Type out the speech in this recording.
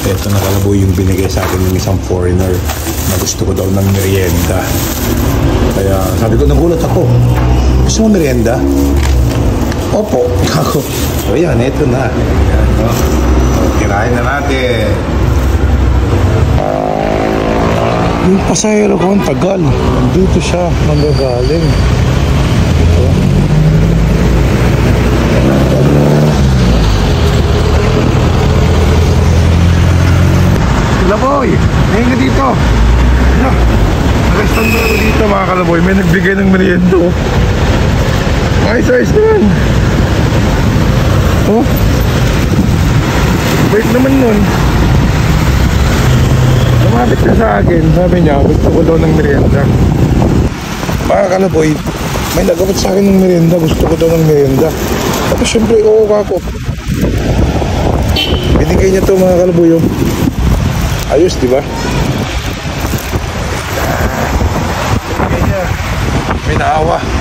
Ito na kalaboy yung binigay sa akin ng isang foreigner na gusto ko daw ng merienda. Kaya sabi ko, nagulat ako. Gusto mo merienda? Opo. Ako. So yan, ito na. Yan, no? So, tirahin na natin. Yung pasahero ko, ang tagal. Nandito siya, manggagaling. Ito. Kalaboy, ngayon ka dito. Nag-stand na ako dito mga kalaboy. May nagbigay ng merienda. Ayos naman. Oh, wait naman nun. Lumapit ka sa akin. Sabi niya, gusto ko daw ng merienda. Mga kalaboy, may nagabot sa akin ng merienda. Gusto ko daw ng merienda. Tapos syempre, kukuha ko. Binigay niya to mga kalaboy. Ayos, di ba? Binigay niya. May naawa.